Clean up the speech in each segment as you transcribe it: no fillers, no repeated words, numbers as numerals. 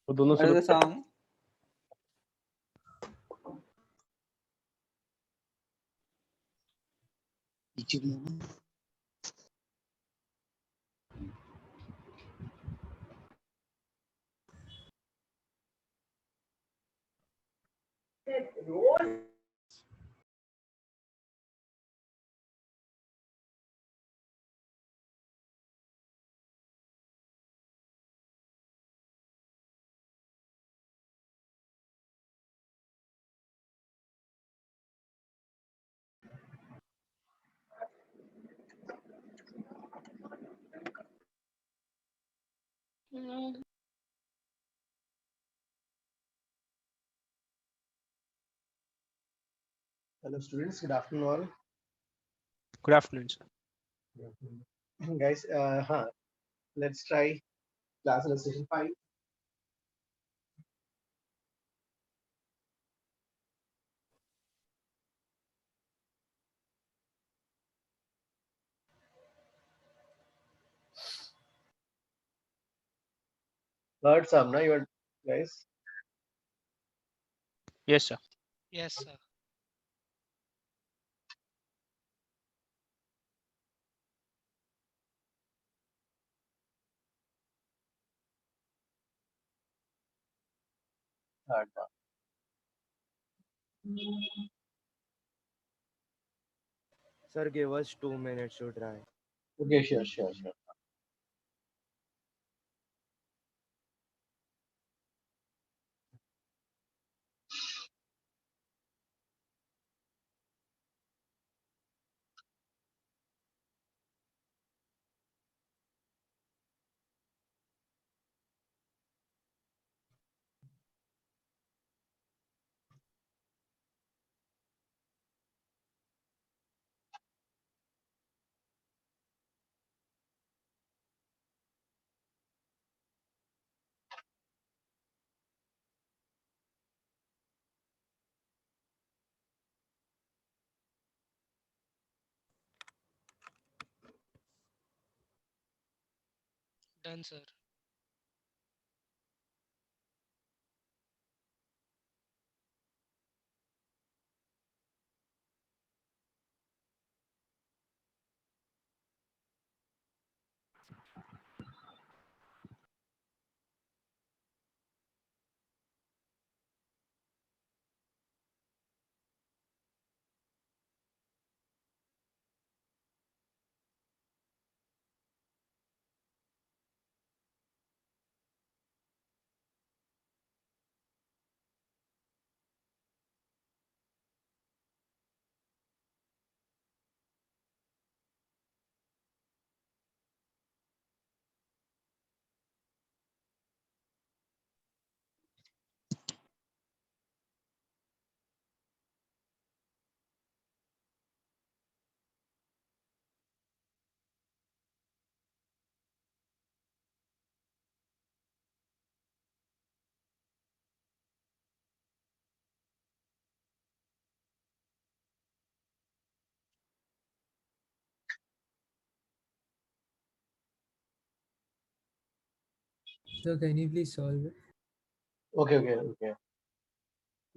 वो दोनों What is the song? Hello students, good afternoon all. Good afternoon, sir. Guys, let's try class illustration 5. Third sum, na, you are guys? Yes, sir. Yes, sir. Third sum. Sir, give us 2 minutes to try. Okay, sure. Done, sir. So can you please solve it? Okay.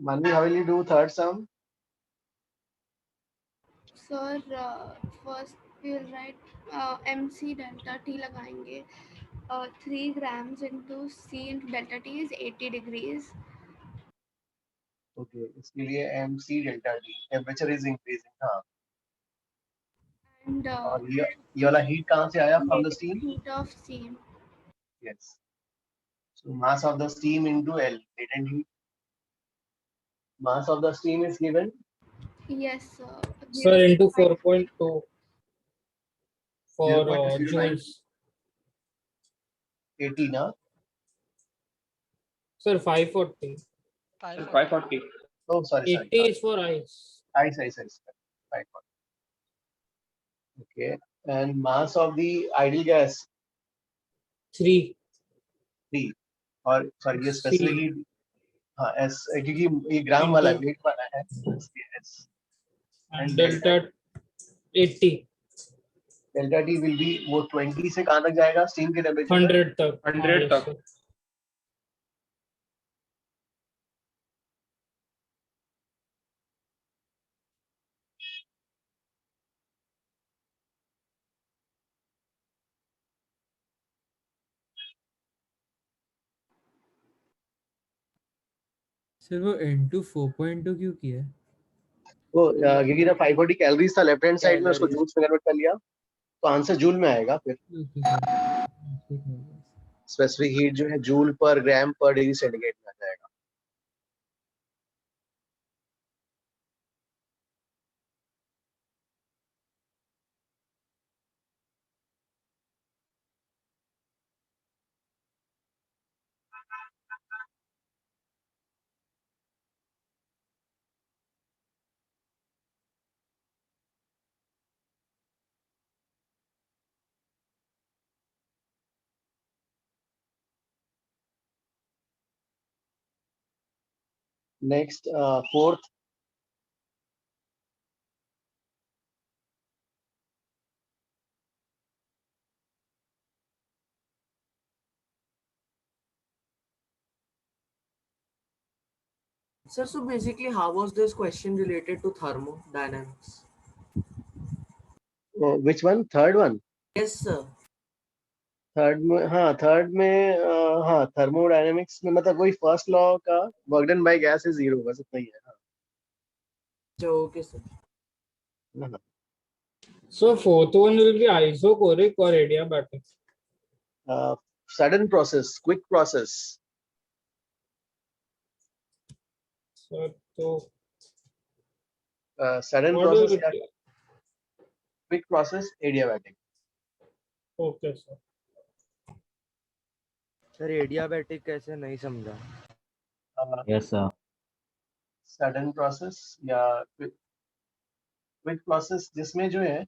Manvi, how will you do third sum? Sir first we'll write mc delta t लगाएंगे 3 grams into c into delta t is 80 degrees Okay, इसके लिए MC delta T, temperature is increasing, हाँ. and और ये वाला heat कहाँ से आया? From the steam? heat of steam. Yes. So mass of the steam into L, latent heat. Mass of the steam is given. Yes, sir. Sir, into 4.2 for 0.25 joules. 80, na? Sir, 540. 540. Oh, sorry. 80 is for ice. Ice. 540. Okay. And mass of the ideal gas? 3. 3. और sorry, ये C. specific heat, हाँ, S, क्योंकि ये ग्राम वाला है, weight वाला है, इसलिए S. And delta 80. Delta T will be, वो 20 से कहाँ तक जाएगा स्टीम के टेम्परेचर? 100 तक 100 yes, तक। sir. सर वो N2 4.2 क्यों किया है? वो क्योंकि ना 540 कैलोरीज था लेफ्ट हैंड साइड में, उसको Calories. जूल्स में कन्वर्ट कर लिया, तो आंसर जूल में आएगा। फिर ओके सर, ठीक है। स्पेसिफिक हीट जो है जूल पर ग्राम पर डिग्री सेंटीग्रेड में आ जाएगा। Next fourth, Sir, so basically, how was this question related to thermodynamics? Which one? Third one? Yes, sir. Third में, हाँ थर्ड में, हाँ थर्मोडायनेमिक्स में, मतलब वही फर्स्ट लॉ का work done by gas is zero, बस इतना ही है। So, okay, sir. हाँ, So fourth one will be isochoric or adiabatic. Sudden process, quick process. So sudden what will process या it be? Quick process adiabatic. Okay, sir. Sir, adiabatic कैसे नहीं समझा? Yes, sir. Sudden process या quick process जिसमें जो है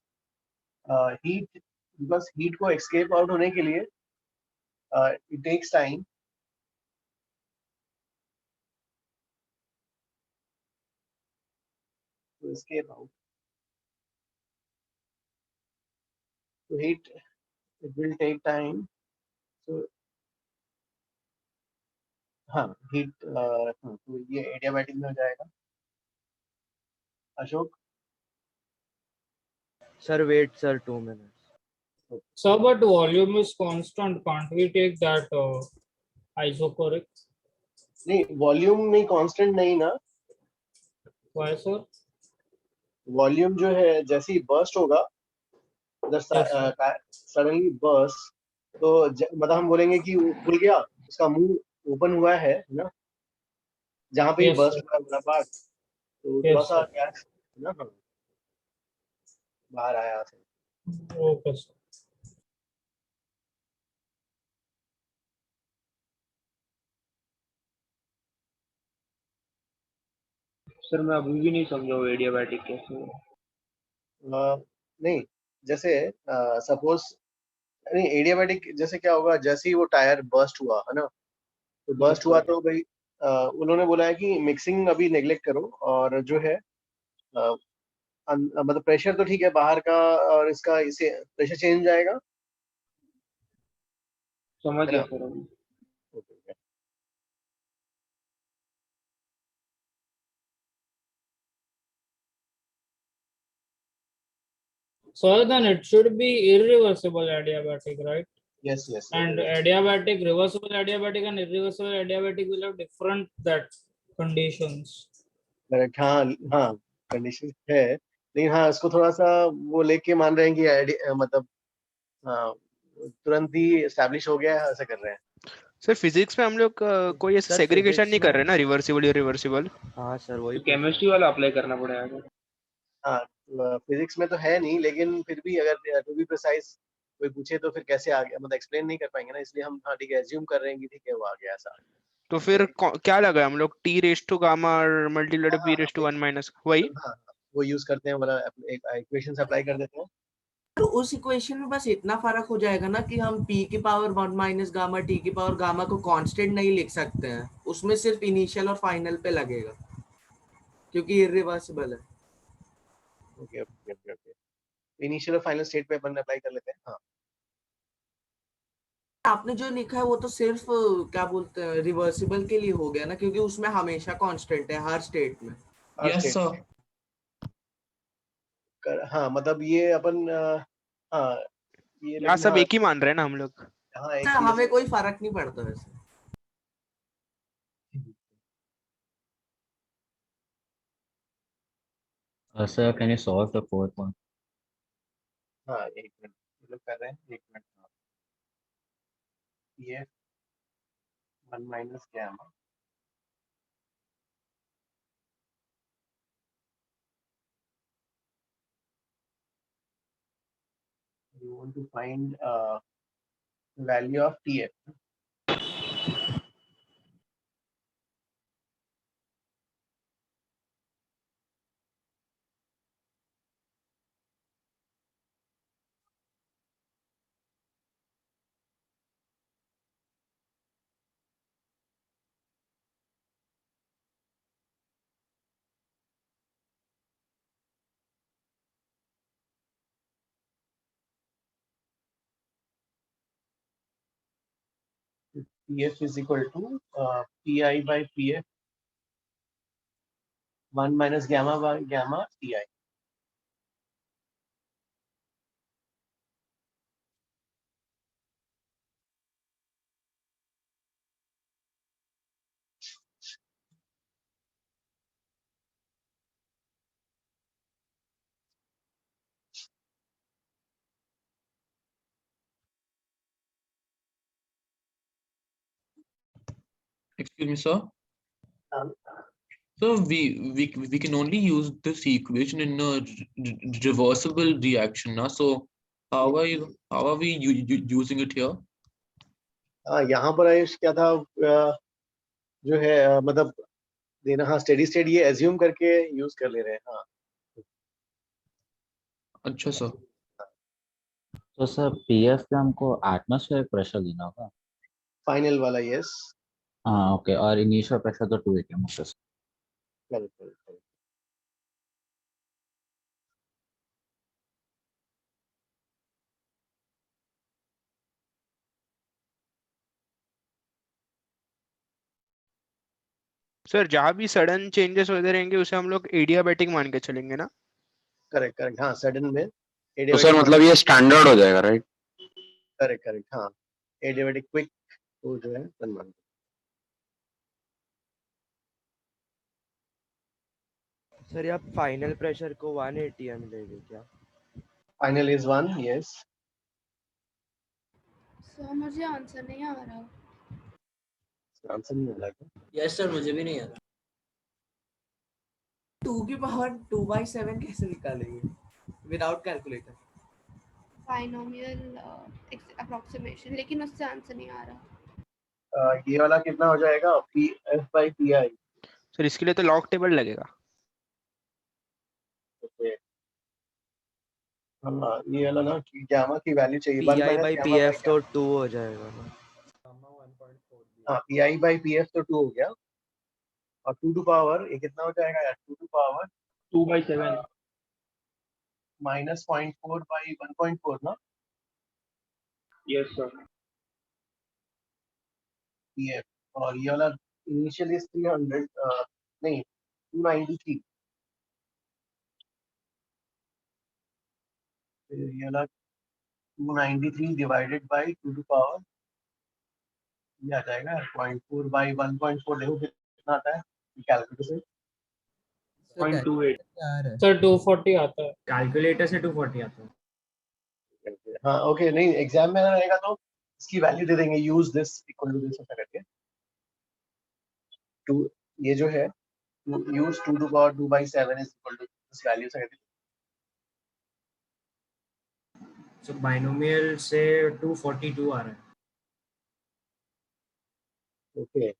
heat, बस heat को एस्केप आउट होने के लिए it takes time, to escape out. So heat, it will take time. So हाँ हीट, तो ये एडियाबैटिक में हो जाएगा। Ashok? Sir, wait, sir, 2 minutes. So but volume is constant. Can't we take that isochoric? नहीं, वॉल्यूम नहीं, कांस्टेंट नहीं ना। Why, sir? वॉल्यूम जो है जैसे ही बर्स्ट होगा, Yes, sir. सडनली बर्स्ट, तो मतलब हम बोलेंगे कि वो खुल गया, उसका मुंह ओपन हुआ है ना, जहाँ पे Yes, बर्स्ट sir. हुआ है पार्ट, तो Yes, थोड़ा सा sir. गैस ना बाहर आया। Okay, sir. सर मैं अभी भी नहीं समझा वो एडियाबैटिक कैसे है। नहीं, जैसे सपोज, नहीं एडियाबैटिक जैसे क्या होगा, जैसे ही वो टायर बर्स्ट हुआ है ना, तो बर्स्ट हुआ तो भाई उन्होंने बोला है कि मिक्सिंग अभी नेग्लेक्ट करो, और जो है मतलब प्रेशर तो ठीक है बाहर का, और इसका इसे प्रेशर चेंज जाएगा। समझ गया सर अभी। So then it should be irreversible adiabatic, right? Yes, yes. And adiabatic, reversible adiabatic and irreversible adiabatic will have different that conditions. Correct, हाँ हाँ कंडीशन है, लेकिन हाँ इसको थोड़ा सा वो लेके मान रहे हैं कि मतलब तुरंत ही एस्टैब्लिश हो गया है, ऐसा कर रहे हैं। सर फिजिक्स में हम लोग कोई ऐसे Sir, सेग्रीगेशन physics नहीं कर में- रहे ना, रिवर्सिबल इरिवर्सिबल। हाँ सर, वही केमिस्ट्री वाला अप्लाई करना पड़ेगा। हाँ फिजिक्स में तो है नहीं, लेकिन फिर भी अगर टू बी प्रिसाइज कोई पूछे तो फिर कैसे आ गया, मतलब एक्सप्लेन नहीं कर पाएंगे ना, इसलिए हम हाँ ठीक है एज्यूम कर रहे हैं कि ठीक है वो आ गया ऐसा। तो फिर क्या लगा हम लोग t रेज टू गामा और multiplied p raise to 1 minus वही। हाँ वो यूज करते हैं, वाला एक इक्वेशन अप्लाई कर देते हैं। तो उस इक्वेशन में बस इतना फर्क हो जाएगा ना कि हम p की पावर 1 माइनस गामा t की पावर गामा को कांस्टेंट नहीं लिख सकते हैं, उसमें सिर्फ इनिशियल और फाइनल पे लगेगा क्योंकि इरिवर्सिबल है। Okay okay okay okay. Initial और फाइनल स्टेट पे अपन अप्लाई कर लेते हैं। हाँ आपने जो लिखा है वो तो सिर्फ क्या बोलते हैं रिवर्सिबल के लिए हो गया ना, क्योंकि उसमें हमेशा कांस्टेंट है हर स्टेट में। हर Yes, स्टेट sir. हाँ मतलब ये अपन हाँ ये यहाँ लेकिन सब हाँ एक ही मान रहे हैं ना हम लोग। हाँ एक ना, चीज हमें कोई फर्क नहीं पड़ता वैसे। Sir, can you solve the fourth one? हाँ एक मिनट ये लोग कर रहे हैं, एक मिनट। हाँ ये 1 minus gamma you want to find value of TF. PF is equal to PI by PF 1 minus gamma by gamma TI. Excuse me, sir. Um, So we can only use this equation in a reversible reaction now. So how are we using it here? यहाँ पर आयुष क्या था जो है मतलब देना, हाँ steady state ये एज्यूम करके यूज कर ले रहे हैं। हाँ अच्छा सर। तो सर पीएफ पे हमको एटमॉस्फेरिक प्रेशर देना होगा। फाइनल वाला यस हाँ ओके, और इनिशियल प्रेशर तो 2 atm होगा। Correct correct. सर जहाँ भी सडन चेंजेस होते रहेंगे उसे हम लोग एडियाबैटिक मान के चलेंगे ना। करेक्ट करेक्ट हाँ सडन में तो सर मतलब ये स्टैंडर्ड हो जाएगा राइट? करेक्ट करेक्ट हाँ एडियाबैटिक क्विक तो जो है बनवाना। सर आप फाइनल प्रेशर को 1 atm लेंगे क्या? Final is 1 yes. सर मुझे आंसर नहीं आ रहा। आंसर नहीं मिल रहा। यस सर, मुझे भी नहीं आता। 2 की पावर 2/7 कैसे निकालेंगे विदाउट कैलकुलेटर? बाइनोमियल अप्रोक्सीमेशन, लेकिन उससे आंसर नहीं आ रहा। ये वाला कितना हो जाएगा PF by PI? सर इसके लिए तो लॉग टेबल लगेगा। ओके हाँ ये वाला ना कि गामा की वैल्यू चाहिए 1 PI minus by gamma by PF तो 2 हो जाएगा ना। हाँ PI by PF तो 2 हो गया और 2 टू पावर ये कितना हो जाएगा यार 2 टू पावर 2/7 माइनस 0.4 by 1.4 ना यस सर। PF और ये वाला इनिशियल इज 300 नहीं 293 फिर ये वाला 293 डिवाइडेड बाय 2 टू पावर ये आ जाएगा 0.4 by 1.4 देखो कितना आता है कैलकुलेटर से। 0.28 सर 240 आता है। कैलकुलेटर से 240 आता है। हाँ ओके नहीं एग्जाम में रहेगा तो इसकी वैल्यू दे देंगे use this equal to this ऐसा करके। टू ये जो है use 2 to power 2/7 is equal to this value से करके। सो बाइनोमियल से 242 आ रहा है। Okay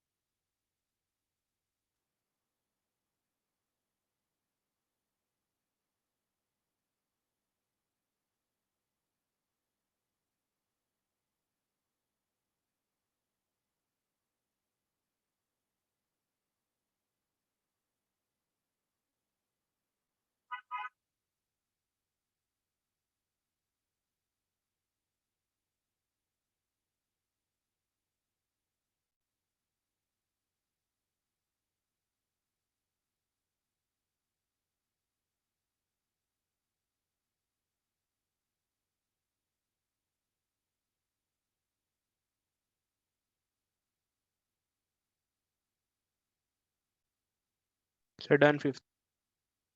So done fifth.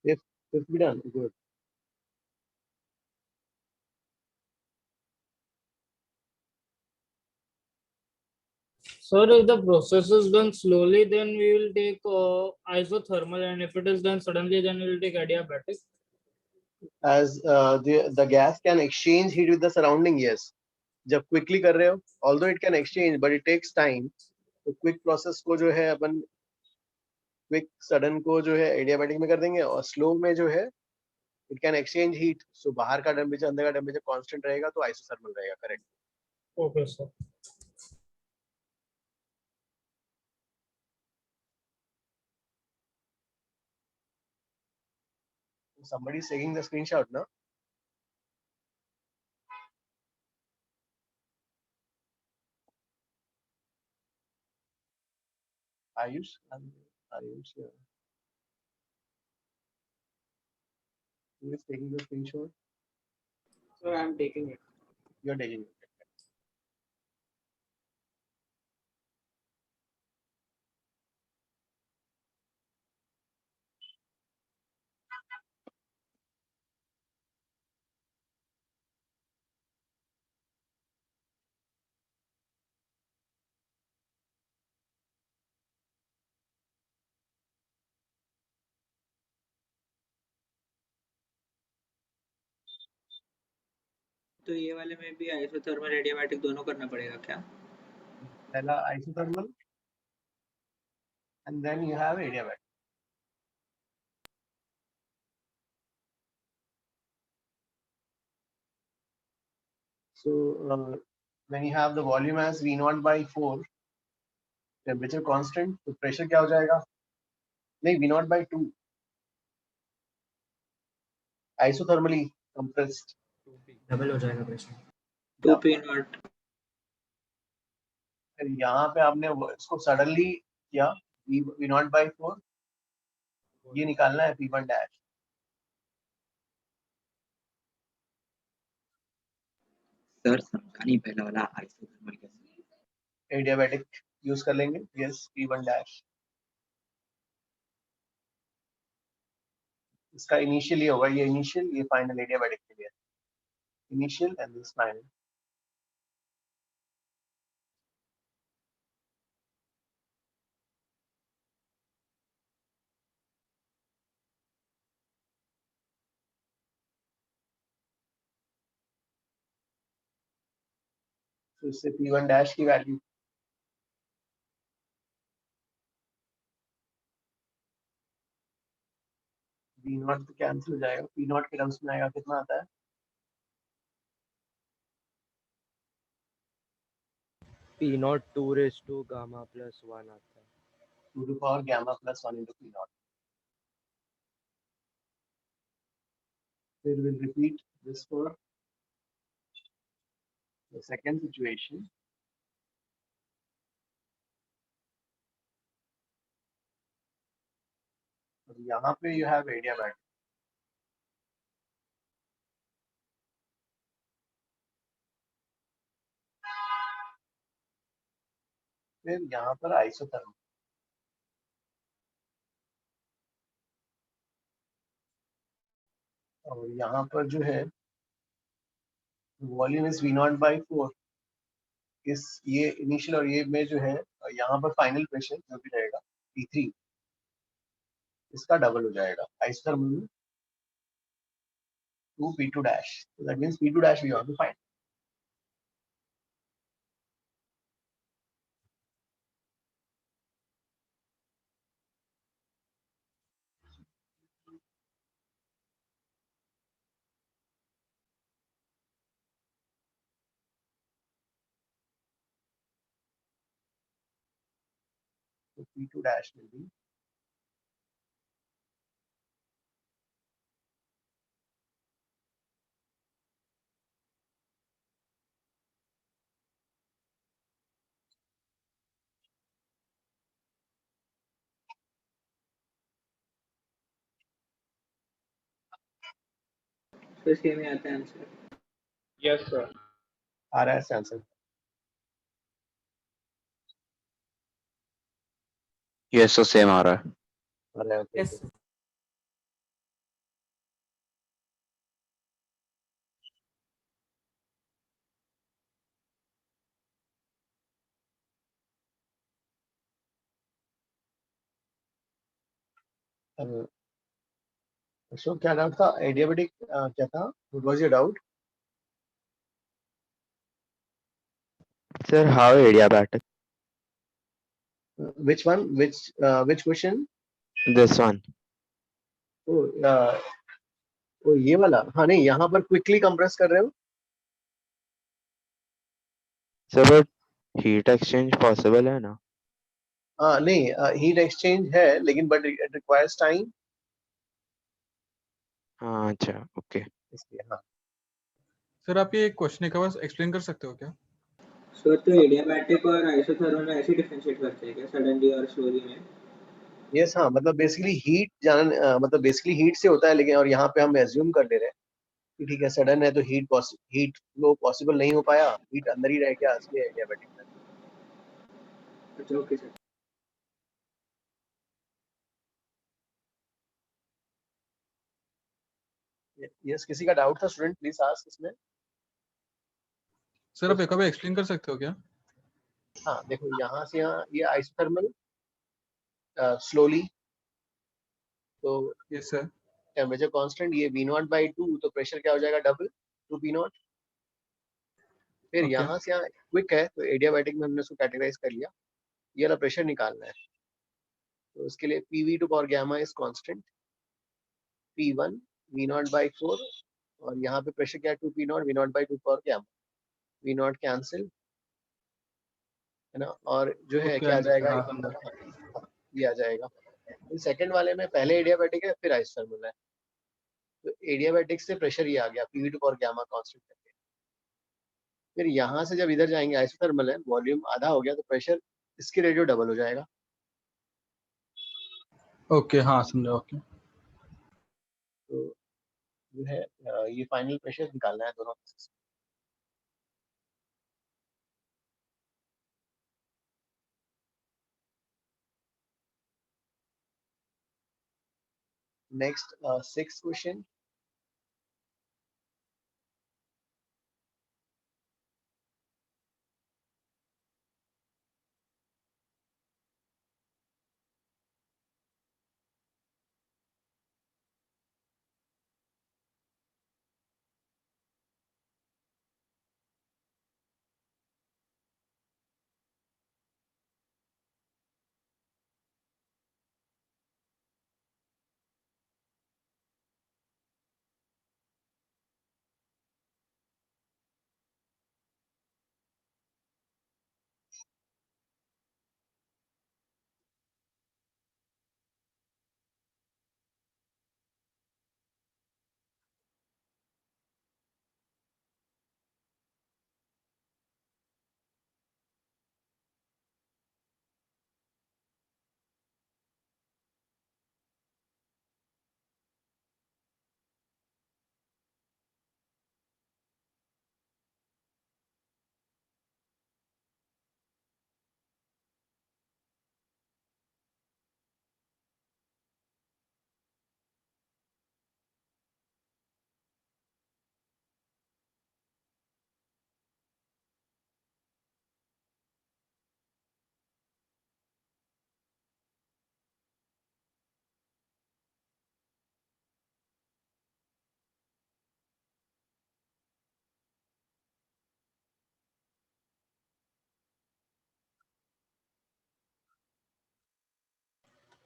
Fifth be done. Good. So if the process is done slowly, then we will take isothermal, and if it is done suddenly, then we will take adiabatic. As the gas can exchange heat with the surrounding, yes. जब quickly कर रहे हो, although it can exchange, but it takes time. तो quick process को जो है अपन quick sudden को जो है adiabatic में कर देंगे, और slow में जो है it can exchange heat. So बाहर का temperature अंदर का temperature constant रहेगा, तो isothermal रहेगा. Correct. Okay, sir. Somebody is taking the screenshot, no? Ayush, Ayush, who is taking the screenshot? Sir, I'm taking it. You're taking it. तो ये वाले में भी आइसोथर्मल एडियाबैटिक दोनों करना पड़ेगा क्या? पहला isothermal, and then you have adiabatic. So when you have the volume as V0 by 4, temperature constant, तो pressure क्या हो जाएगा? नहीं, V0 by 2. Isothermally compressed. Double हो जाएगा प्रेशर. 2p0. फिर यहाँ पे आपने इसको सडनली किया V0 by 4, ये निकालना है P1 dash. सर समझा नहीं पहला वाला आइसोथर्मल कैसे? एडियाबैटिक यूज कर लेंगे. Yes, P1 dash. इसका इनिशियल ये होगा, ये इनिशियल, ये फाइनल एडियाबैटिक के लिए. Initial and this final. तो इससे P1 dash की वैल्यू V0 तो कैंसिल हो जाएगा. P0 के टर्म्स में आएगा, कितना आता है? P0 2 raised to gamma plus 1 आता है. 2 to power gamma plus 1 into P0. Then we'll repeat this for the second situation. यहाँ पे you have adiabatic. फिर यहाँ पर आइसोथर्मल. और यहाँ पर जो है वॉल्यूम इज V0 by 4. इस ये इनिशियल और ये में जो है यहाँ पर फाइनल प्रेशर जो भी रहेगा P3, इसका डबल हो जाएगा. आइसोथर्मल में 2P2 dash. So that means P2 dash we want to find. So P2 dash will be फिर सेम ही आता है आंसर. Yes, sir. आ रहा है आंसर. यस सर सेम आ रहा है. अरे ओके यस सर। सो क्या डाउट था? एडियाबेटिक क्या था? What was your doubt? Sir, how adiabatic? Which one? Which question? This one. ओ ये वाला? हाँ नहीं, यहाँ पर क्विकली कंप्रेस कर रहे हो? Sir, but heat exchange possible है ना? हाँ नहीं, हीट एक्सचेंज है लेकिन बट इट रिक्वायर्स टाइम, हाँ अच्छा, ओके। इसलिए हाँ। सर आप ये क्वेश्चन एक बार एक्सप्लेन कर सकते हो क्या? सर तो एडियाबैटिक और आइसोथर्मल में ऐसे डिफरेंशिएट करते हैं क्या, सडनली और स्लोली में? यस हाँ, मतलब बेसिकली हीट मतलब बेसिकली हीट से होता है, लेकिन और यहाँ पे हम एज्यूम कर ले रहे हैं कि ठीक है सडन है तो हीट फ्लो पॉसिबल नहीं हो पाया, हीट अंदर ही रह गया, इसलिए एडियाबैटिक है। अच्छा ओके सर। यस, किसी का डाउट था स्टूडेंट? प्लीज आस्क इसमें। सर आप एक बार एक्सप्लेन कर सकते हो क्या? हाँ देखो, यहाँ से यहाँ ये आइसोथर्मल स्लोली, तो यस सर। टेम्परेचर कांस्टेंट, ये V0/2, तो प्रेशर क्या हो जाएगा? Double 2P0। फिर Okay. यहाँ से यहाँ क्विक है तो एडियाबैटिक में हमने उसको कैटेगराइज कर लिया। ये वाला प्रेशर निकालना है तो उसके लिए PV to power gamma is constant, P1 V0/4, और यहाँ पे प्रेशर क्या है? 2P0 V0/2 power gamma, V0 cancel है ना, और जो है Okay, क्या आ जाएगा? हाँ, समझा। ये आ जाएगा। सेकंड वाले में पहले एडियाबैटिक है फिर आइसोथर्मल है, तो एडियाबैटिक से प्रेशर ये आ गया PV to power gamma constant करके। फिर यहाँ से जब इधर जाएंगे, आइसोथर्मल है, वॉल्यूम आधा हो गया तो प्रेशर इसकी रेडियो डबल हो जाएगा। ओके हाँ समझा। ओके तो जो है ये फाइनल प्रेशर निकालना है दोनों केसेस में। Next, sixth question.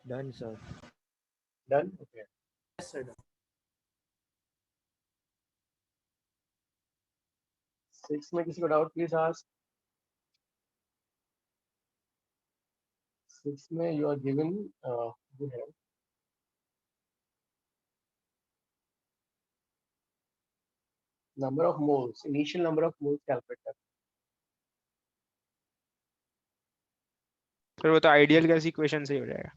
Done, sir. Done? Okay. Yes sir, done. 6 में किसी को डाउट प्लीज आस्क। 6 में you are given जो है number of moles, initial number of moles calculate कर। फिर वो तो आइडियल गैस इक्वेशन से ही हो जाएगा।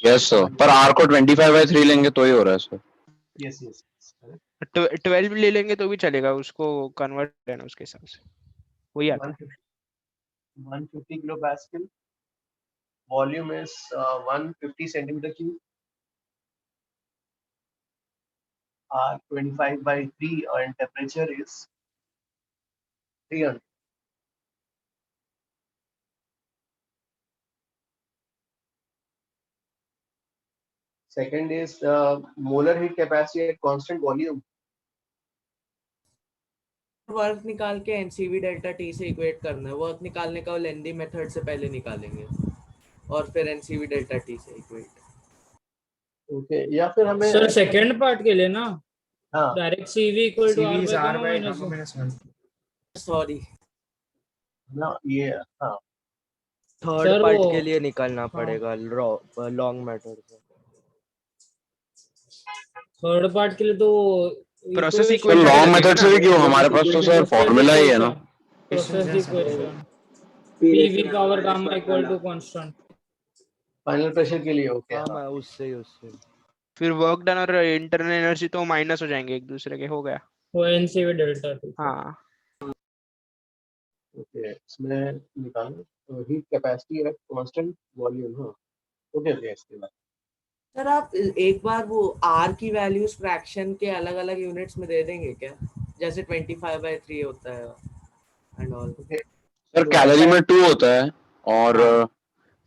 यस सर, पर R को 25/3 लेंगे तो ही हो रहा है सर। यस यस 12 ले लेंगे तो भी चलेगा, उसको कन्वर्ट करना उसके हिसाब से वही आता है। 150 kilo pascal volume is 150 centimeter cube. R 25 by 3 and temperature is 300. Second is molar heat capacity at constant volume. Work निकाल के एनसीवी डेल्टा टी से इक्वेट करना है. वर्क निकालने का लेंदी मेथड से पहले निकालेंगे और फिर एनसीवी डेल्टा टी से इक्वेट. ओके, या फिर हमें सर सेकंड पार्ट के लिए ना हाँ direct CV equal to CV is R R by by gamma gamma minus minus 1. Sorry, ना ये हाँ थर्ड सर पार्ट वो के लिए निकालना पड़ेगा लॉन्ग मेथड से. थर्ड पार्ट के लिए तो प्रोसेस तो इक्वेशन लॉन्ग लगेगा मेथड से ना. भी क्यों, हमारे पास तो सर फॉर्मूला ही है ना. Process equation P PV ratio power minus gamma 1 equal वाला. To constant. फाइनल प्रेशर के लिए. ओके हाँ हाँ मैं उससे फिर वर्क डन और इंटरनल एनर्जी तो माइनस हो जाएंगे एक दूसरे के. हो गया. वो एनसीवी डेल्टा टी. हाँ, ओके, इसमें निकालना तो heat capacity at constant volume. हाँ ओके ओके, इसके बाद सर आप एक बार वो आर की वैल्यूज फ्रैक्शन के अलग अलग यूनिट्स में दे देंगे क्या, जैसे 25 by 3 होता है एंड ऑल. सर कैलोरी में 2 होता है और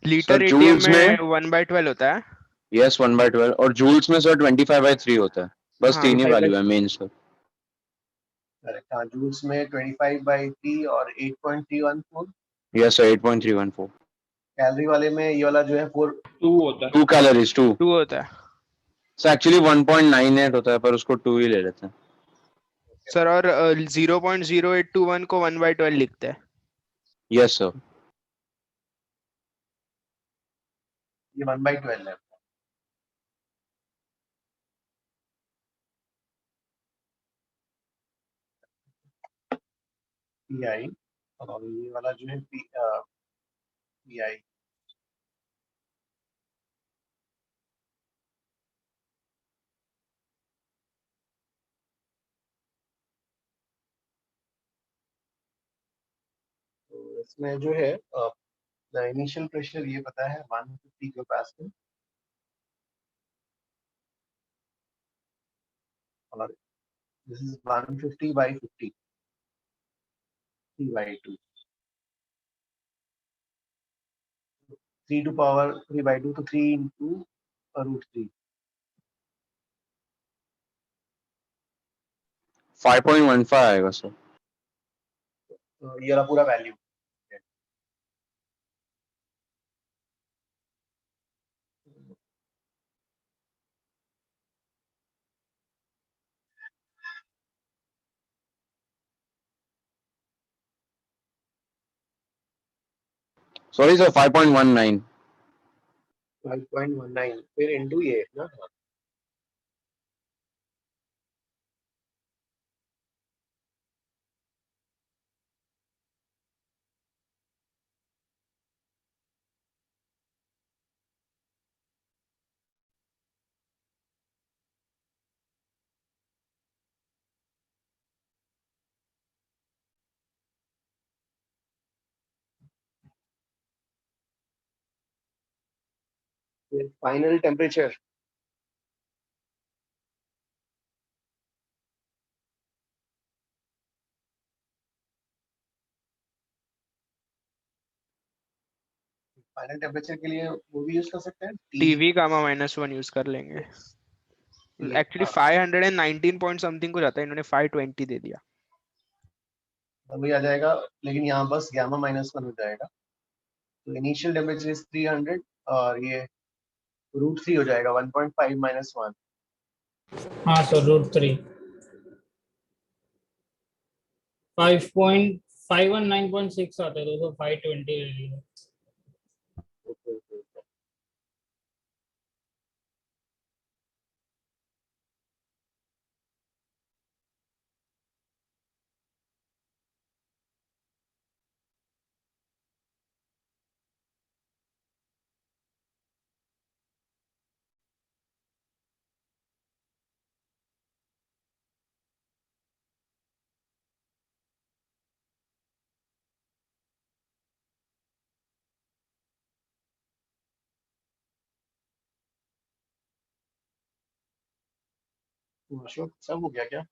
लीटर सर एटीएम जूल्स में में 1/12 होता है. यस 1/12 और जूल्स में सर 25/3 होता है. बस हाँ. 3 ही वैल्यू है मेन सर. करेक्ट. हाँ, जूल्स में 25 by 3 और 8.314. Yes sir 8.314. कैलोरी वाले में ये वाला जो है 4 2 होता है. 2 कैलोरीज 2. 2 होता है सर एक्चुअली 1.98 होता है पर उसको 2 ही ले लेते हैं. सर. और 0.0821 को 1/12 लिखते हैं. Yes sir. ये 1/12 है. पीआई और ये वाला जो है पीआई. तो इसमें जो है इनिशियल प्रेशर ये पता है 150 किलोपास्कल और this is 150 by 50 3/2. 3 to power 3/2 तो 3 into √3. 5.15 आएगा सर. तो ये वाला पूरा वैल्यू. Sorry sir 5.19. 5.19 फिर इंटू ये ना. फिर फाइनल टेम्परेचर. फाइनल टेम्परेचर के लिए वो भी यूज कर सकते हैं टीवी गामा -1 यूज कर लेंगे. एक्चुअली 519 पॉइंट समथिंग को जाता है, इन्होंने 520 दे दिया. वही आ जाएगा, लेकिन यहाँ बस गामा -1 हो जाएगा. तो इनिशियल टेम्परेचर इज 300 और ये √3 हो जाएगा 1.5 - 1. हाँ सर √3 5.519.6 आते हैं तो 520 ले लिया. अशोक सब हो गया क्या?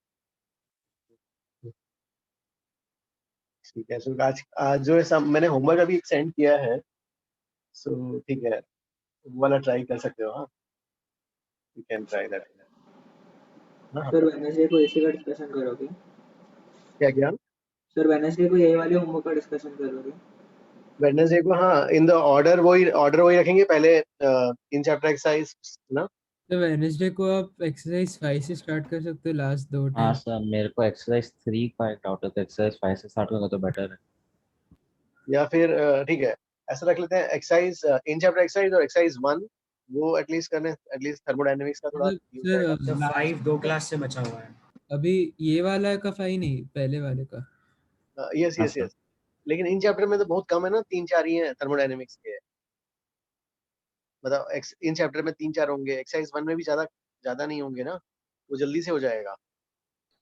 ठीक है, सो आज जो है सब मैंने होमवर्क अभी सेंड किया है, सो ठीक है, वो वाला ट्राई कर सकते हो। हाँ, यू कैन ट्राई दैट। हाँ, सर वेडनेसडे को इसी का डिस्कशन करोगे? क्या क्या? सर वेडनेसडे को यही वाले होमवर्क का डिस्कशन करोगे? वेडनेसडे को हाँ, इन द ऑर्डर वही रखेंगे पहले, इन चैप्टर एक्सरसाइज ना। तो वेडनेसडे को आप एक्सरसाइज 5 से स्टार्ट कर सकते हो, लास्ट 2 हाँ टाइम। सर, मेरे को एक्सरसाइज 3 का एक डाउट है, तो एक्सरसाइज 5 से स्टार्ट करोगे तो बेटर है। या फिर ठीक है, ऐसा रख लेते हैं, एक्सरसाइज इन चैप्टर एक्सरसाइज और एक्सरसाइज 1 वो एटलीस्ट करने, एटलीस्ट थर्मोडायनेमिक्स का थोड़ा मतलब use हो जाएगा। तो सर 5 2 क्लास से बचा हुआ है। अभी ये वाला का 5 नहीं, पहले वाले का। यस हाँ यस सर। यस, लेकिन इन चैप्टर में तो बहुत कम है ना, 3-4 ही हैं थर्मोडायनेमिक्स के। मतलब इन चैप्टर में 3-4 होंगे, एक्सरसाइज 1 में भी ज्यादा ज्यादा नहीं होंगे ना, वो जल्दी से हो जाएगा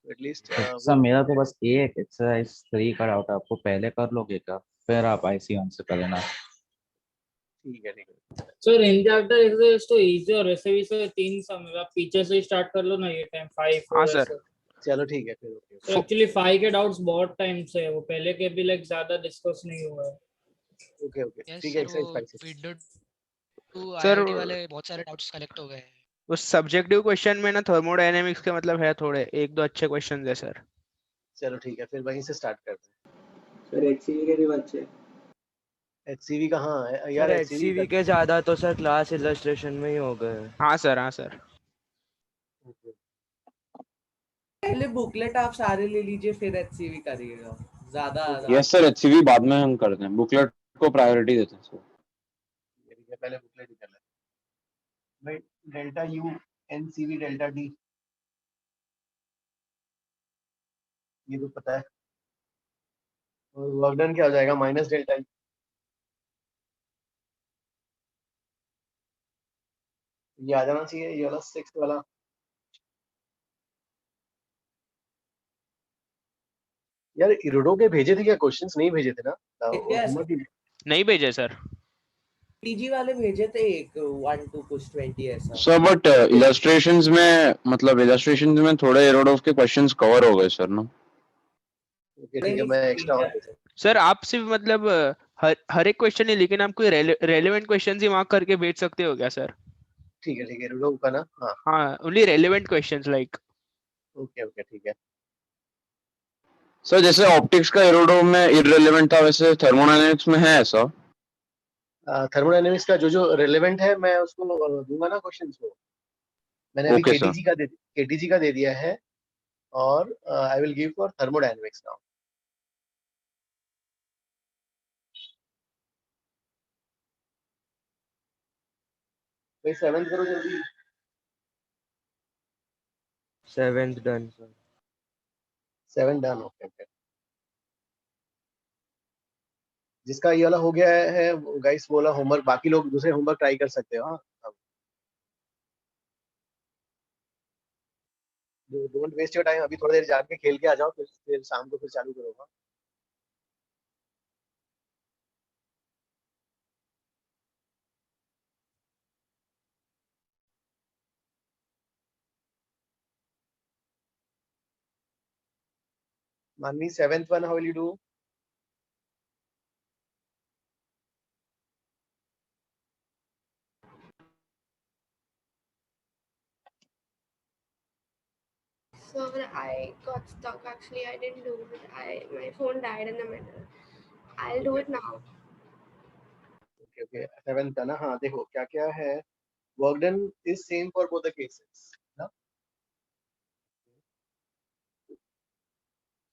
एटलीस्ट सर मेरा तो बस एक एक्सरसाइज 3 का डाउट है, आपको पहले कर लोगे क्या, फिर आप IC1 से कर लेना। ठीक है ठीक है। सर इन चैप्टर एक्सरसाइज तो इजी, और वैसे भी सर 3 सम है, आप पीछे से स्टार्ट कर लो ना, ये टाइम 5 हाँ 4 सर। ऐसे। चलो ठीक है फिर, ओके। तो एक्चुअली 5 के डाउट्स बहुत टाइम से है, वो पहले के भी लाइक ज्यादा डिस्कस नहीं हुआ है। ओके ओके यस ठीक है, सर, वो एक्सरसाइज 5 से। विंडो टू सर आईआईटी वाले बहुत सारे डाउट्स कलेक्ट हो गए हैं। उस सब्जेक्टिव क्वेश्चन में ना थर्मोडायनेमिक्स के मतलब है थोड़े, एक दो अच्छे क्वेश्चन है सर। चलो ठीक है, फिर वहीं से स्टार्ट करते सर HCV के भी बच्चे। हैं। HCV कहाँ है सर यार? HCV HCV के ज्यादा तो सर क्लास इलस्ट्रेशन में ही हो गए। हाँ सर, हाँ सर। पहले बुकलेट आप सारे ले लीजिए, फिर एचसीवी करिएगा, ज्यादा यस सर, HCV बाद में हम करते हैं, बुकलेट को प्रायोरिटी देते हैं सर। ठीक है, पहले बुकलेट ही कर लेते हैं भाई। Delta U NCV delta D, ये तो पता है। और वर्क डन क्या हो जाएगा? Minus delta E. ये आ जाना चाहिए, ये वाला 6 वाला। यार इरोडो के भेजे थे क्या क्वेश्चंस? नहीं भेजे थे ना होमवर्क ही। नहीं भेजे सर। टीजी वाले भेजे थे, एक 1 2 कुछ 20 ऐसा। सर बट इलस्ट्रेशंस में, मतलब इलस्ट्रेशंस में थोड़े एरोडोफ के क्वेश्चंस कवर हो गए सर ना। ओके ठीक है, मैं एक्स्ट्रा और भेजा। सर आप सिर्फ मतलब हर एक क्वेश्चन नहीं, लेकिन आप कोई रेलेवेंट क्वेश्चन ही मार्क करके भेज सकते हो क्या सर? ठीक है इरोडो का ना। हाँ हाँ, only relevant questions like. Okay okay ठीक है। सर जैसे ऑप्टिक्स का एरोडोफ में इररिलेवेंट था, वैसे थर्मोडायनेमिक्स में है ऐसा? थर्मोडायनेमिक्स का जो रिलेवेंट है मैं उसको दूंगा ना क्वेश्चंस को। मैंने अभी ओके सर। केटीजी का दे दिया है, और I will give for thermodynamics now. भाई 7th करो जल्दी। 7th done sir. 7 done, okay okay. जिसका ये वाला हो गया है गाइस, वो वाला होमवर्क बाकी लोग दूसरे होमवर्क ट्राई कर सकते हो। हाँ, डोंट वेस्ट योर टाइम, अभी थोड़ी देर जाके खेल के आ जाओ, फिर शाम को फिर चालू करोगा। मानवी 7th one, how will you do? So I got stuck. Actually, I didn't do it. My phone died in the middle. I'll do it now. Okay okay 7th का ना। हाँ देखो क्या क्या है, work done is same for both the cases ना।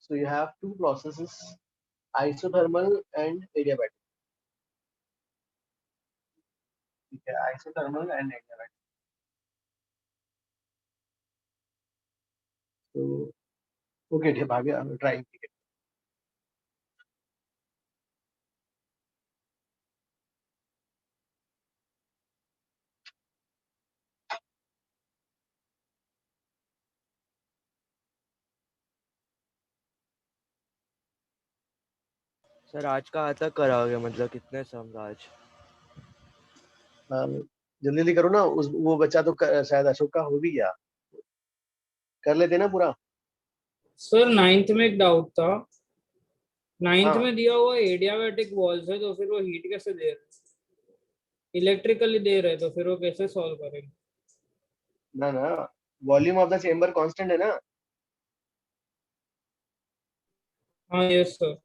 So you have two processes, isothermal and adiabatic. ठीक है, isothermal and adiabatic. So okay, ठीक है, आगे ट्राई कीजिए। सर आज का तक कराओगे, मतलब कितने सम आज? जल्दी जल्दी करो ना, उस वो बच्चा तो शायद अशोक का हो भी गया। कर लेते ना पूरा। सर नाइन्थ में एक डाउट था, नाइन्थ हाँ में दिया हुआ एडियाबैटिक वॉल्स है, तो फिर वो हीट कैसे दे रहे, इलेक्ट्रिकली दे रहे, तो फिर वो कैसे सॉल्व करेंगे? ना ना, volume of the chamber constant है ना। हाँ yes sir.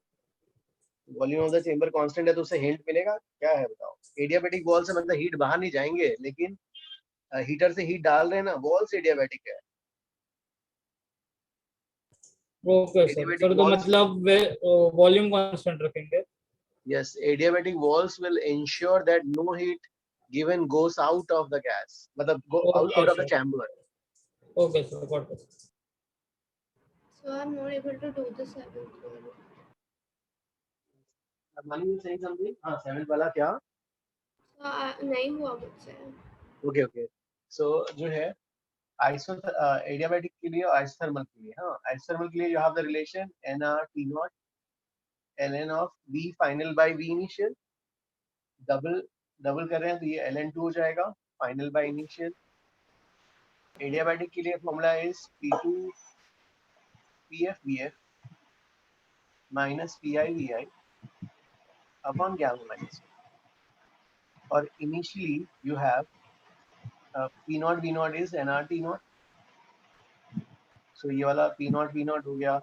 Volume of the chamber constant है तो उससे हिंट मिलेगा क्या है बताओ। एडियाबैटिक वॉल से मतलब हीट बाहर नहीं जाएंगे, लेकिन हीटर से हीट डाल रहे हैं ना, वॉल से एडियाबैटिक है। ओके सर, एडियाबैटिक सर तो वॉल्स, मतलब वॉल्यूम कांस्टेंट रखेंगे। yes, adiabatic walls will ensure that no heat given goes out of the gas, मतलब go okay out of the sir, chamber. Okay sir, got it. So I'm not able to do the seventh one. Mani, you saying something? हाँ, seventh वाला क्या? नहीं हुआ मुझसे। Okay, okay. So जो है iso adiabatic के लिए और आइसोथर्मल के लिए, हाँ आइसोथर्मल के लिए you have the relation nR T naught ln of V final by V initial, double double कर रहे हैं तो ये ln2 हो जाएगा फाइनल बाय इनिशियल। एडियाबैटिक के लिए formula is P2 PF VF minus PI VI upon gamma minus 1, और initially you have P naught V naught is nR T naught, so ये वाला P naught V naught हो गया,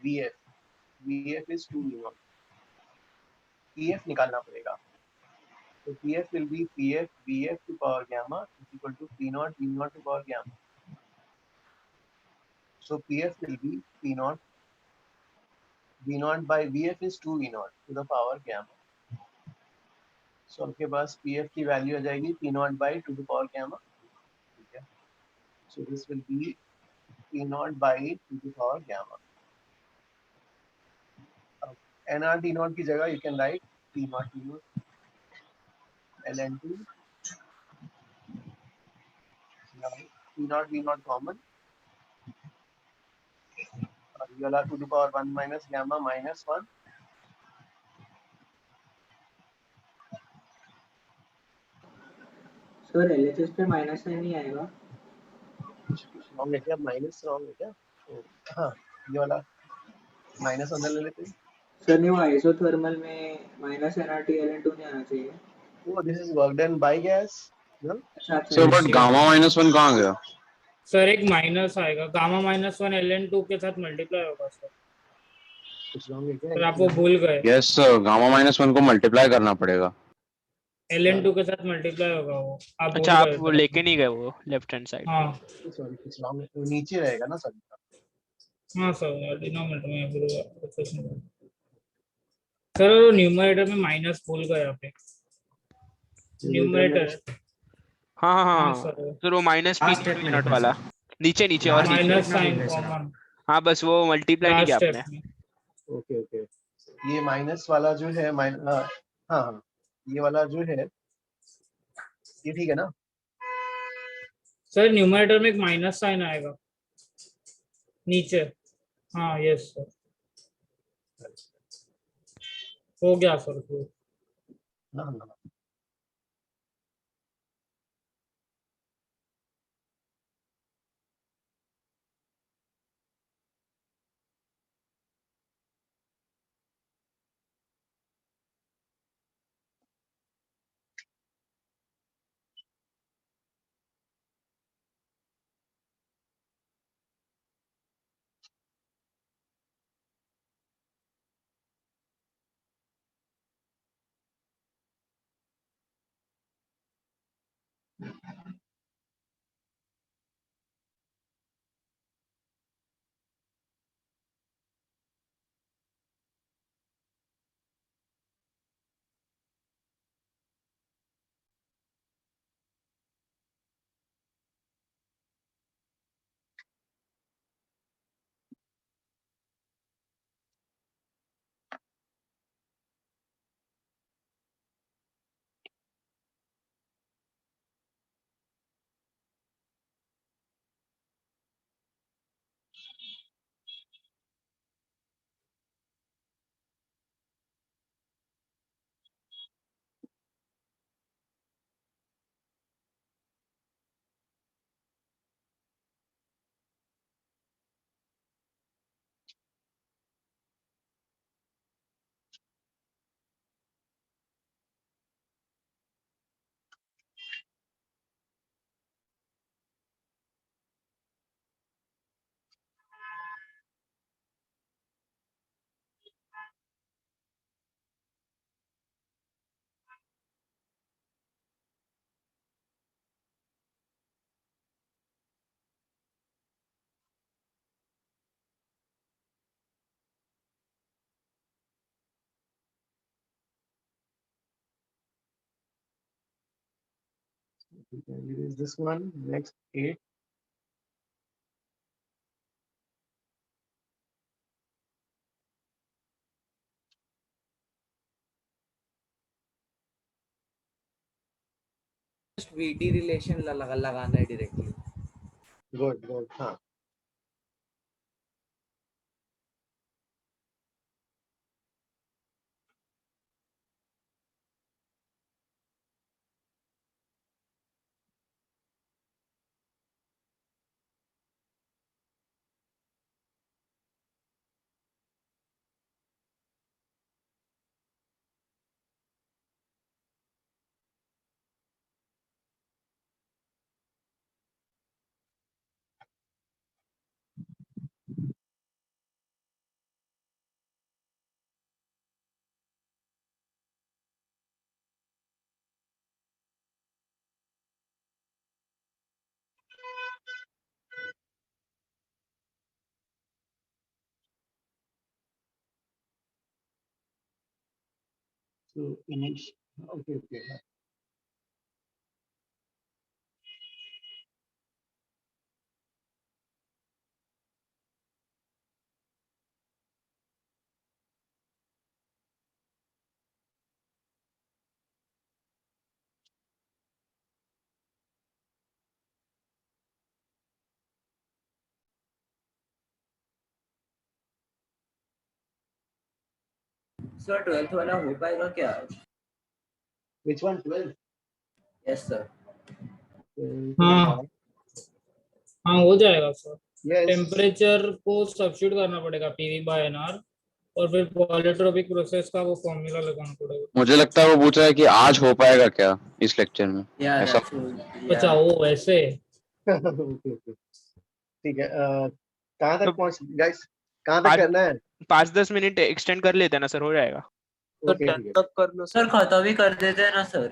VF is 2 V naught, PF निकालना पड़ेगा, तो PF will be PF VF to power gamma is equal to P naught V naught to power gamma, so PF will be P naught V naught by VF is 2 V naught to the power gamma, so आपके पास PF की value आ जाएगी P naught by 2 to the power gamma, ठीक है, so this will be P naught by 2 to the power gamma. nR T naught की जगह you can write T naught T naught ln2 T naught V naught common, और ये वाला 2 to the power 1 minus gamma minus 1, sir LHS पे minus sign नहीं आएगा? Wrong है क्या, माइनस रॉन्ग है क्या? हाँ ये वाला माइनस अंदर ले लेते हैं। सर नहीं, वो आइसोथर्मल में माइनस एनआरटी एलएन2 नहीं आना चाहिए। Oh, this is work done by gas, no? अच्छा सर अच्छा, बट गामा -1 कहाँ गया? सर एक माइनस आएगा, गामा -1 ln2 के साथ मल्टीप्लाई होगा सर। कुछ रॉन्ग है क्या? सर आप वो भूल गए, यस सर, गामा -1 को मल्टीप्लाई करना पड़ेगा। ln2 के साथ मल्टीप्लाई होगा वो, आप भूल अच्छा आप गए वो सर। लेके नहीं गए वो लेफ्ट हैंड साइड। हाँ सॉरी कुछ रॉन्ग है, तो नीचे रहेगा ना सर। हाँ सर, डिनोमिनेटर में भूल, सर न्यूमरेटर में माइनस भूल गए आप, न्यूमरेटर। हाँ हाँ हाँ हाँ सर, तो वो माइनस पी लास्ट स्टेप में मिनट लिखना वाला सर, नीचे नीचे और नीचे। माइनस लिखना भूल साइन गए सर आप। कॉमन हाँ बस वो मल्टीप्लाई नहीं लास्ट किया आपने। स्टेप में। ओके ओके, ये माइनस वाला जो है हाँ हाँ, ये वाला जो है ये ठीक है ना। सर न्यूमरेटर में एक माइनस साइन आएगा नीचे। हाँ यस सर, हो गया सर। हाँ हाँ It is this one. Next 8. Just VT relation लगाना है directly. Good, good. हाँ. So image. Okay, okay. Sir, 12th वाला हो पाएगा क्या? Which one? 12? Yes, sir. हाँ हाँ हो जाएगा सर। Yes. टेम्परेचर को सब्स्टिट्यूट करना पड़ेगा PV बाय NR और फिर पॉलीट्रोपिक प्रोसेस का वो फॉर्मूला लगाना पड़ेगा। मुझे लगता है वो पूछ रहा है कि आज हो पाएगा क्या इस लेक्चर में, Yeah, ऐसा। that's true. अच्छा वो वैसे Okay, okay. ठीक है। कहाँ तो तक पहुँच गाइस? कहाँ तक करना है? 5-10 मिनट एक्सटेंड कर लेते हैं ना सर, हो जाएगा। Okay, ठीक है। तक कर लो सर खत्म ही कर देते हैं ना सर।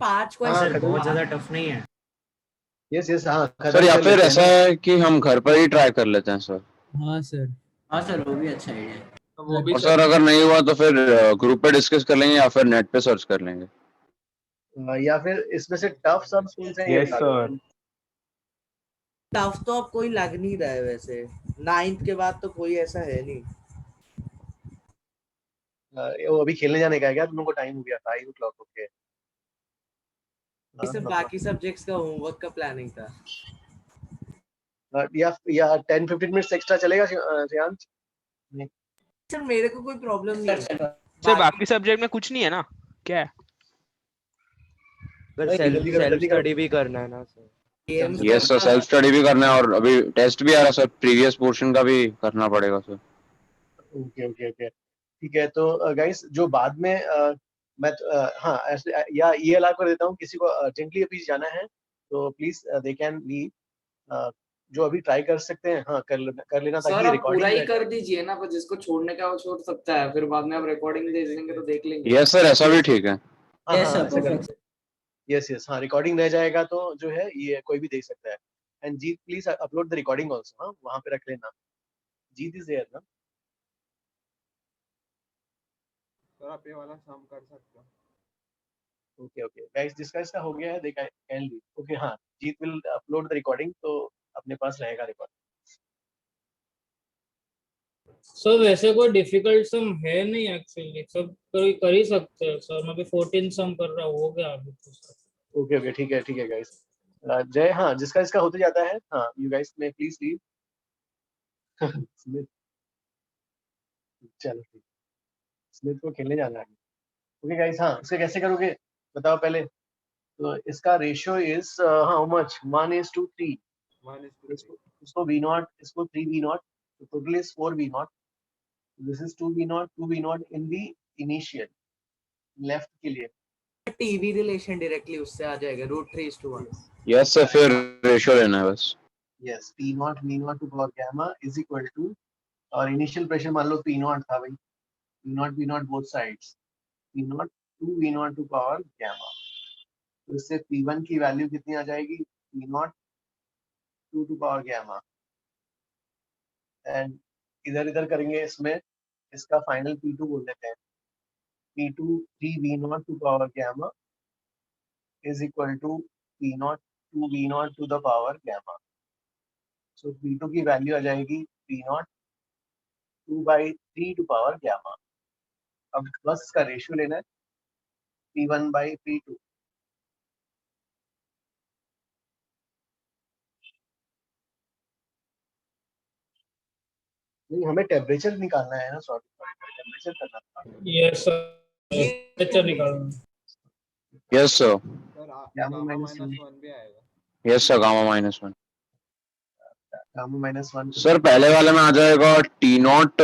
5 क्वेश्चन बहुत ज्यादा टफ नहीं है। यस यस हाँ सर या फिर ऐसा है कि हम घर पर ही ट्राई कर लेते हैं सर। हाँ सर। हाँ सर वो भी अच्छा आइडिया है। वो भी और सर अगर नहीं हुआ तो फिर ग्रुप पे डिस्कस कर लेंगे या फिर नेट पे सर्च कर लेंगे। या फिर इसमें से टफ सब कौन से हैं ये Yes, बता दो। sir. टफ तो अब कोई लग नहीं रहा है वैसे। 9th के बाद तो कोई ऐसा है नहीं। वो अभी खेलने जाने का है क्या? तुम लोग को टाइम हो गया 5 o'clock? ओके। ये सब बाकी सब्जेक्ट्स का होमवर्क का प्लानिंग था। या 10-15 मिनट्स एक्स्ट्रा चलेगा श्रेयांश? सर मेरे को कोई प्रॉब्लम नहीं है। सर बाकी सब्जेक्ट में कुछ नहीं है ना, क्या है? सेल्फ स्टडी भी करना है ना sir. Yes sir, self study भी करना है और अभी टेस्ट भी आ रहा है सर, प्रीवियस पोर्शन का भी करना पड़ेगा सर। ओके ओके ओके ठीक है। तो गाइस जो बाद में मैं हाँ ऐसे या ELR कर देता हूँ, किसी को अर्जेंटली अभी जाना है तो प्लीज दे कैन लीव। जो अभी ट्राई कर सकते हैं हाँ कर लेना सर ताकि आप रिकॉर्डिंग पूरा ही कर दीजिए ना, पर जिसको छोड़ने का वो छोड़ सकता है, फिर बाद में आप रिकॉर्डिंग दे देंगे तो देख लेंगे। यस सर, ऐसा भी ठीक है। हाँ हाँ ऐसा कर सकते हैं। यस यस हाँ रिकॉर्डिंग रह जाएगा तो जो है ये कोई भी देख सकता है। And Jeet please upload the recording also. हाँ वहाँ पे रख लेना। जीत इज देयर ना? सर आप ये वाला शाम कर सकते हो। ओके ओके गाइस जिसका इसका हो गया है दे कैन लीव। ओके हाँ जीत विल अपलोड द रिकॉर्डिंग तो अपने पास रहेगा रिकॉर्ड। सर वैसे कोई डिफिकल्ट सम है नहीं एक्चुअली, सब कर ही सकते हैं सर। मैं भी 14 सम कर रहा हूँ, हो गया अभी तो सर। ओके ओके ठीक है गाइस। जय हाँ जिसका इसका होते जाता है हाँ यू गाइस में प्लीज लीव। स्मिथ चलो ठीक, स्मिथ को खेलने जाना है। ओके गाइस हाँ इसका कैसे करोगे बताओ पहले। तो इसका रेशियो इज हाउ मच 1:3। इसको V0 इसको 3V0 तो total is 4V0। This is 2V0 2V0 in the initial left के लिए। टीवी रिलेशन डायरेक्टली उससे आ जाएगा √3:1। यस सर, फिर रेशियो लेना है बस। Yes P0 V0 to power gamma is equal to और इनिशियल प्रेशर मान लो P0 था भाई, P0 V0 both sides, P0 2V0 to power gamma. तो इससे P1 की वैल्यू कितनी आ जाएगी? P0 2 to power gamma. And इधर इधर करेंगे इसमें इसका फाइनल P2 बोल देते हैं। P2 3V0 to power gamma is equal to P naught to V naught to the power gamma. So P2 की वैल्यू आ जाएगी P naught 2/3 to power gamma. अब बस इसका रेशियो लेना है P1/P2. नहीं, हमें टेम्परेचर निकालना है ना, सॉरी टेम्परेचर करना था. Yes, sir. टेम्परेचर निकालना. Yes sir. Gamma minus one भी आएगा. Yes sir, gamma -1. Gamma -1. Sir पहले वाले में आ जाएगा T naught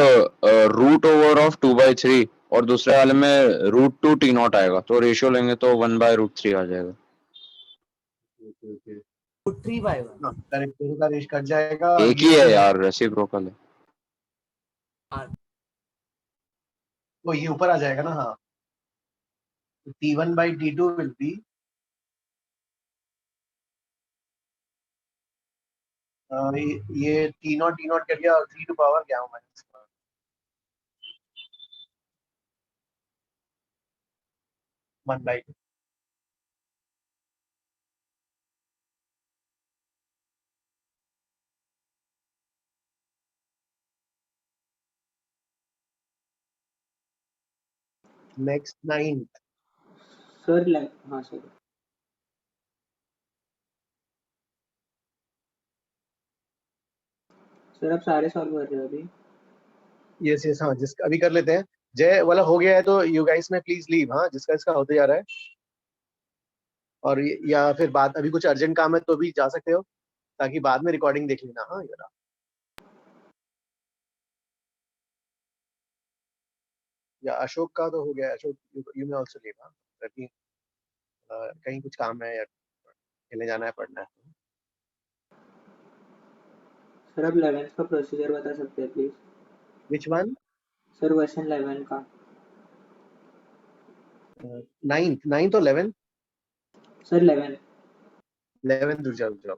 root over of 2/3 और दूसरे वाले में √2 T नॉट आएगा, तो रेशियो लेंगे तो 1/√3 आ जाएगा. ओके 3/1. हाँ, करेक्ट. दोनों का रेश कट जाएगा. एक ही है यार, रेसिप्रोकल है. तो ये ऊपर आ जाएगा ना. हाँ, T1/T2 will be ये T नॉट कर दिया और 3 to power gamma minus 1/2. Next 9th. Sir हाँ सर. सर आप सारे सॉल्व कर रहे हो अभी? यस हाँ, जिसका अभी कर लेते हैं. जय वाला हो गया है तो यू गाइस में प्लीज लीव. हाँ, जिसका इसका होते जा रहा है. और या फिर बाद अभी कुछ अर्जेंट काम है तो भी जा सकते हो, ताकि बाद में रिकॉर्डिंग देख लेना. हाँ यार, या अशोक का तो हो गया. अशोक यू में आल्सो लीव. हाँ, ताकि कहीं कुछ काम है या खेलने जाना है, पढ़ना है. सर आप 11th का प्रोसीजर बता सकते हैं please? Which one? Sir question 11 का. 9th और 11th. सर 11. 11th रुक जाओ.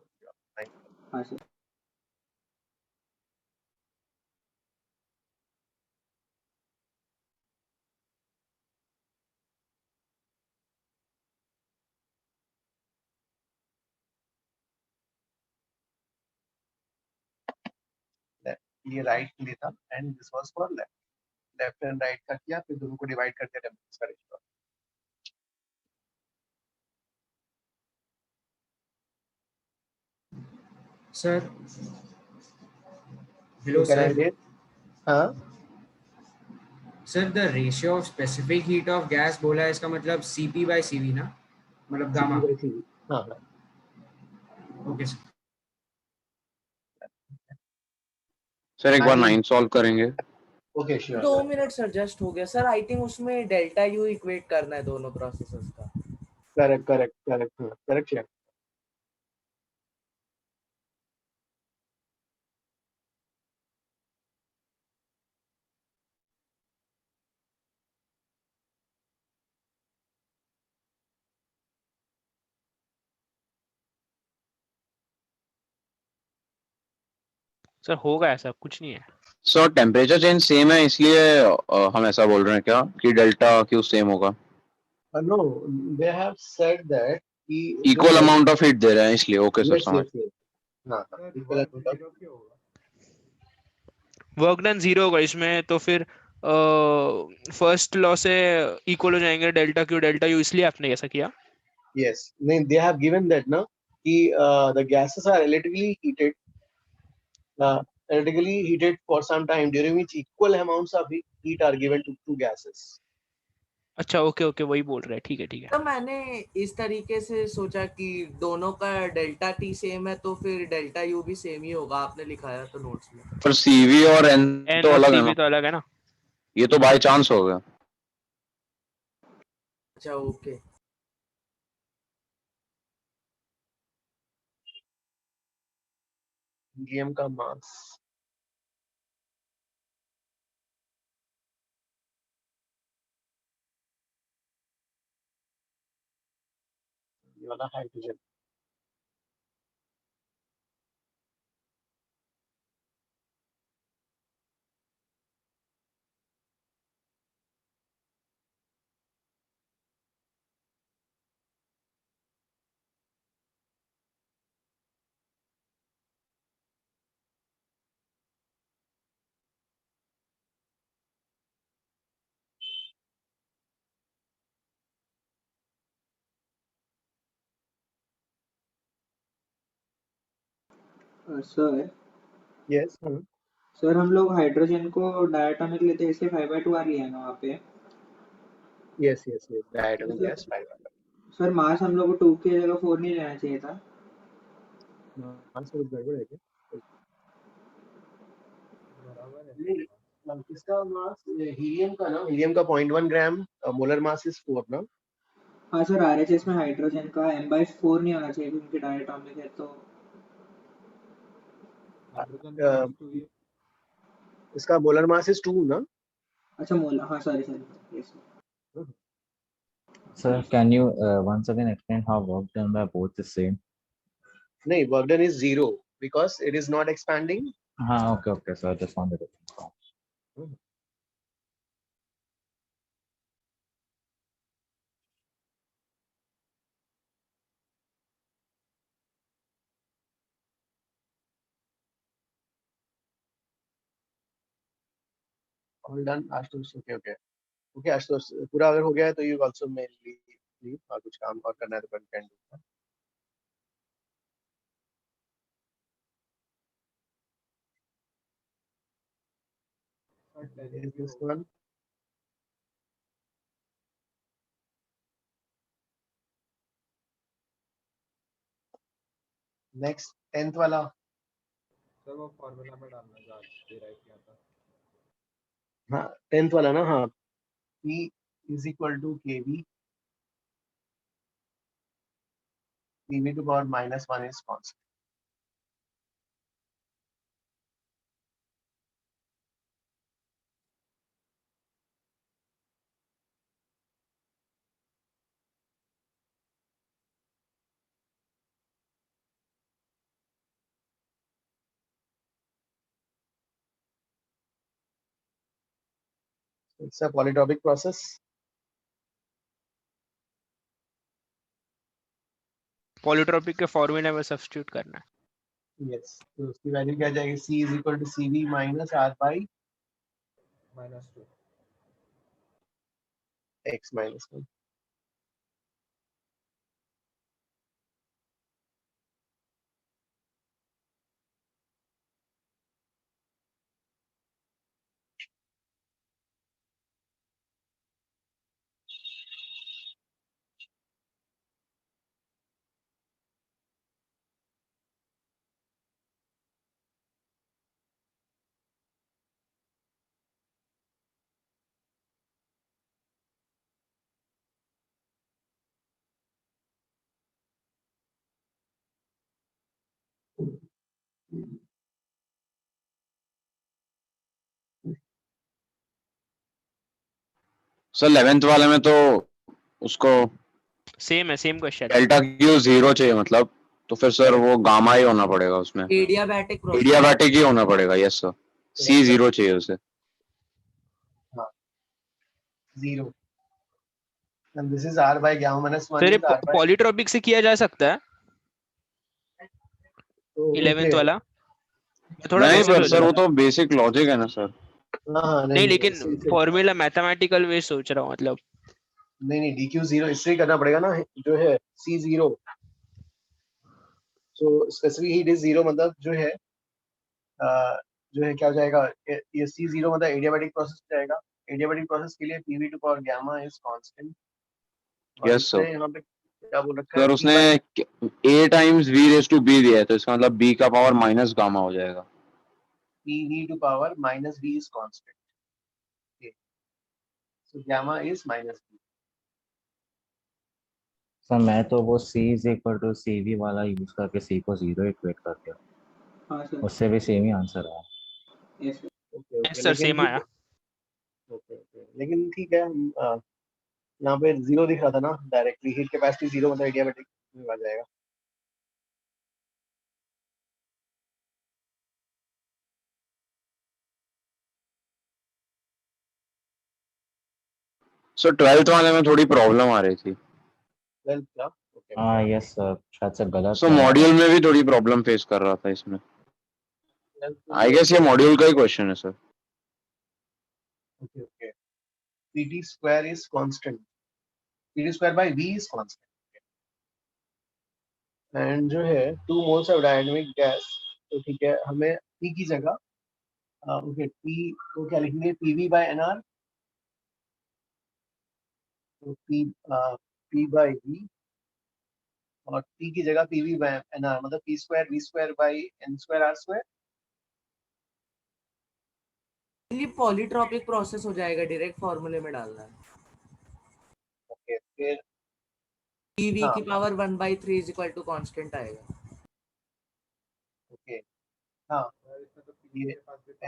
हाँ सर. ये राइट के लिए था and this was for left and right का किया, फिर दोनों को डिवाइड करके टेम्परेचर का रेशियो. Sir hello sir. हाँ sir the ratio of specific heat of gas बोला है, इसका मतलब CP/CV ना, मतलब गामा. हाँ. Okay sir. सर एक बार 9 सॉल्व करेंगे. Okay sure. 2 minute sir just हो गया सर. आई थिंक उसमें डेल्टा यू इक्वेट करना है दोनों प्रोसेसेस का. करेक्ट. सर होगा ऐसा कुछ नहीं है. सर टेम्परेचर चेंज सेम है, इसलिए हम ऐसा बोल रहे हैं क्या कि डेल्टा क्यू सेम होगा? No, they have said that कि इक्वल अमाउंट ऑफ हीट दे रहे हैं इसलिए. ओके सर, समझ. हाँ, वर्क डन 0 होगा इसमें, तो फिर फर्स्ट लॉ से इक्वल हो जाएंगे डेल्टा यू, इसलिए आपने ऐसा किया. यस. नहीं, दे हैव गिवन दैट ना कि the gases are relatively heated for some time, during which equal amounts of heat are given to two gases. अच्छा ओके वही बोल रहे हैं. ठीक है. तो मैंने इस तरीके से सोचा कि दोनों का डेल्टा टी सेम है तो फिर डेल्टा यू भी सेम ही होगा. आपने लिखाया तो नोट्स में. पर CV और N तो अलग है ना. तो अलग है ना. ये तो बाय चांस हो गया. अच्छा ओके. हीलियम का मास ये वाला हाइड्रोजन. सर यस सर हम लोग हाइड्रोजन को डायटोमिक लेते हैं, इसलिए 5/2 लिया है ना वहाँ पे। Yes yes yes diatomic gas 5/2। Sir mass हम लोग को 2 की जगह 4 नहीं लेना चाहिए था। मास कुछ गड़बड़ है क्या? नहीं, किसका मास? हीलियम का ना, हीलियम का 0.1 ग्राम, मोलर मास इज 4 ना। हाँ सर, RHS में हाइड्रोजन का m/4 नहीं होना चाहिए क्योंकि डायटोमिक है तो। इसका मोलर मास इज 2 ना। अच्छा मोल, हाँ sorry sorry, yes Sir, can you once again explain how work done by both is same? नहीं, work done is 0 because it is not expanding. हाँ, okay, sir. Just wanted to confirm. All done Ashutosh. Okay okay okay Ashutosh, पूरा अगर हो गया है तो you also may leave, और कुछ काम और करना है तो can do. Is this one? Next 10th वाला। सर वो फॉर्मूला में डालना जो आज डिराइव किया था। हाँ 10th वाला ना। हाँ, P is equal to kV, PV to power -1 is constant। It's a polytropic process। Polytropic के फॉर्मूला में सब्स्टिट्यूट करना है। यस, तो उसकी वैल्यू क्या जाएगी? C is equal to CV minus R by -2 X minus 1। Sir 11th वाले में तो उसको सेम है, सेम क्वेश्चन है। डेल्टा क्यू 0 चाहिए मतलब, तो फिर सर वो गामा ही होना पड़ेगा उसमें। Adiabatic process. एडियाबैटिक ही होना पड़ेगा। यस सर, C 0 चाहिए उसे। हाँ 0 and this is R by gamma minus 1 sir ये is R by। पॉलीट्रॉपिक से किया जा सकता है तो 11th वाला? थोड़ा नहीं वैसे पर सोच सर रहा वो था। तो बेसिक लॉजिक है ना सर। हाँ नहीं लेकिन फॉर्मूला मैथमेटिकल वे सोच रहा हूँ मतलब। नहीं DQ 0 इससे करना पड़ेगा ना, जो है C 0। So specific heat is 0 मतलब जो है क्या हो जाएगा? ये C 0 मतलब एडियाबैटिक प्रोसेस जाएगा। एडियाबैटिक प्रोसेस के लिए PV to power gamma is constant. Yes sir. यहाँ पे क्या बोल रखा है? सर उसने A times V raise to B दिया है, तो इसका मतलब B का पावर माइनस गामा हो जाएगा। PV to power -V is constant, so gamma is -V। Sir मैं तो वो C is equal to CV वाला यूज करके C को 0 इक्वेट कर दिया। हाँ सर, उससे भी सेम ही आंसर आया। Yes sir. Okay sir same आया। ओके लेकिन ठीक है, यहाँ पे 0 दिख रहा था ना डायरेक्टली। हीट कैपेसिटी 0 मतलब एडियाबैटिक में आ जाएगा। सर 12th वाले में थोड़ी प्रॉब्लम आ रही थी। 12th क्या? ओके हाँ यस सर, शायद से गलत सो है। मॉड्यूल में भी थोड़ी प्रॉब्लम फेस कर रहा था इसमें। आई गेस ये मॉड्यूल का ही क्वेश्चन है sir. Okay PT square is constant, PT square by V is constant, and जो है 2 moles of dynamic gas तो ठीक है, हमें P की जगह ओके P को क्या लिखेंगे, PV by NR, तो P by V, और P की जगह PV by NR, मतलब P square V square by N square R square। ये पॉलीट्रॉपिक प्रोसेस हो जाएगा, डायरेक्ट फॉर्मूले में डालना है। ओके, फिर PV हाँ की power 1/3 is equal to constant आएगा। ओके हाँ, ये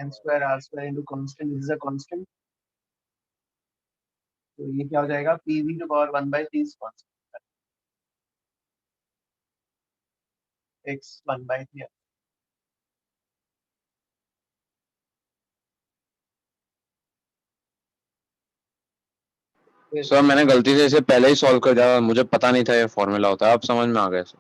N square R square into constant, this is a constant, तो ये क्या हो जाएगा, PV to power 1/3 is constant, x 1/3। Sir मैंने गलती से इसे पहले ही सॉल्व कर दिया, मुझे पता नहीं था ये फॉर्मूला होता है, अब समझ में आ गया सर।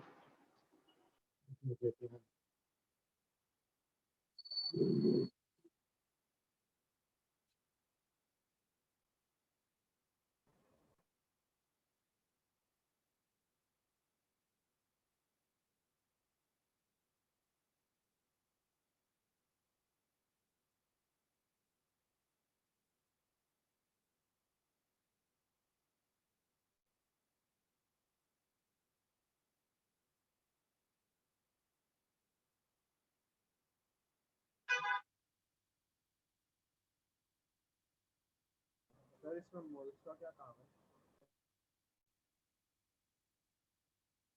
सर इसमें मोल्स का क्या काम है?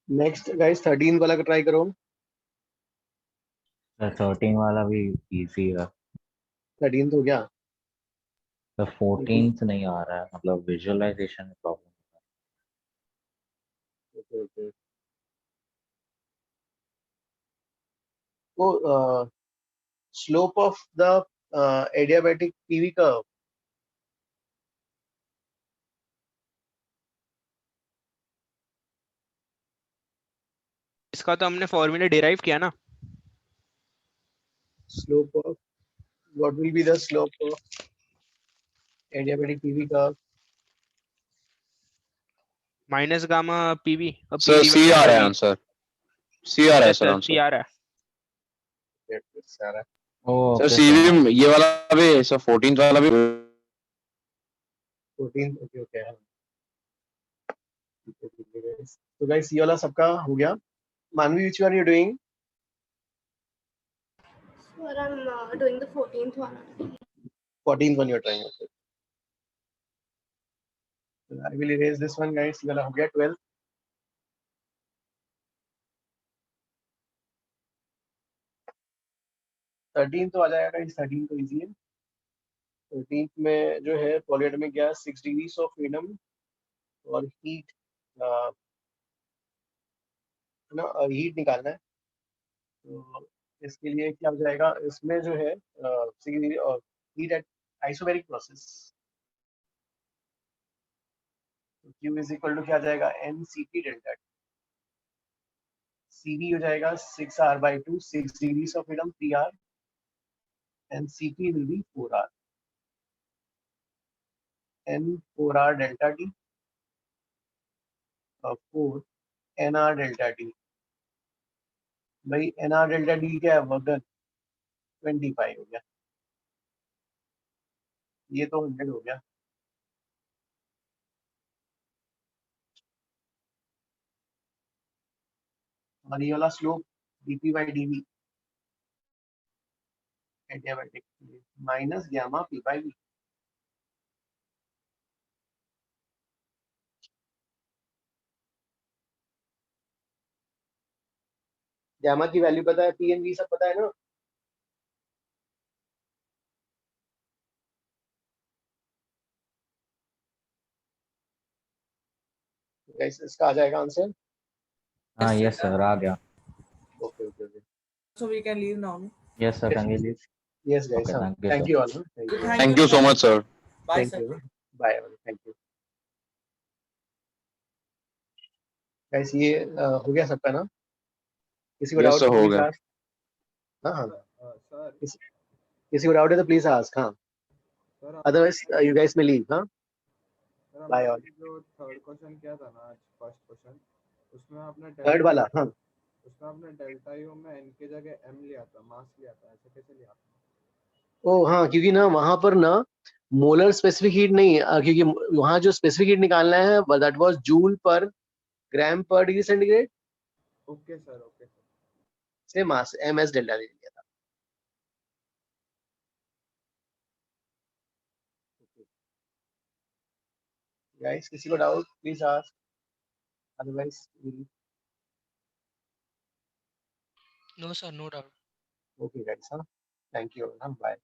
नेक्स्ट गाइस 13 वाला का ट्राई करो। 13 वाला भी इजी है। 13 तो क्या, तो 14 नहीं आ रहा है, मतलब विजुअलाइजेशन में प्रॉब्लम। ओके ओके, तो slope of the adiabatic PV curve, इसका तो हमने फॉर्मूला डिराइव किया ना। slope of, what will be the slope of adiabatic PV curve? Minus gamma PV. Sir C आ रहा है आंसर, सी आ रहा है सर सी आंसर। आ रहा है। सर सर सी भी, ये वाला भी सर 14th वाला भी 14, ओके ओके। तो गाइस ये वाला सबका हो गया। मानवी, which one you doing? Sir, I'm doing the 14th one. 14th one you're trying, okay. I will erase this one guys, ये वाला हो गया 12। थर्टीन तो आ जाएगा गाइस, 13 तो इजी है। 13 में जो है polyatomic gas 6 degrees of freedom और हीट ना, हीट निकालना है। तो इसके लिए क्या हो जाएगा, इसमें जो है heat at isobaric process, Q is equal to क्या आ जाएगा, NCP डेल्टा। CV हो जाएगा 6R/2, 6 degrees of freedom 3R, and CP will be 4R, N 4R delta T, 4 NR delta T। भाई NR delta T क्या है, work done 25 हो गया, ये तो 100 हो गया। और ये वाला slope dP/dV adiabatic minus gamma P/V। Gamma की वैल्यू पता है, P and V सब पता है ना। गाइस इसका आ जाएगा आंसर। हाँ यस सर, आ गया। Okay okay okay, So we can leave now. Yes sir, can we leave? Yes guys, Okay, thank you, thank sir. You all, thank you so much sir. Bye, thank sir. You, bye, thank you guys. ये हो गया सबका ना, किसी को yes doubt sir है तो हो प्लीज गया। आस्क। हाँ हाँ, सर किसी को डाउट है तो प्लीज आस्क। हाँ, सर अदरवाइज यू गाइस में लीव। हाँ सर बाय हमने ऑल। जो थर्ड क्वेश्चन किया था ना आज, फर्स्ट क्वेश्चन, उसमें आपने थर्ड वाला, हाँ उसमें आपने डेल्टा यू में n की जगह m लिया था, मास लिया था, ऐसे कैसे लिया आपने? ओ हाँ, क्योंकि ना वहां पर ना मोलर स्पेसिफिक हीट नहीं, क्योंकि वहां जो स्पेसिफिक हीट निकालना है दैट वाज जूल पर ग्राम पर degree centigrade. Okay sir, okay sir. से मास ms डेल्टा दे दिया था। गाइस किसी को doubt please ask, otherwise No, sir, no doubt. Okay guys, हाँ, थैंक यू, बाय।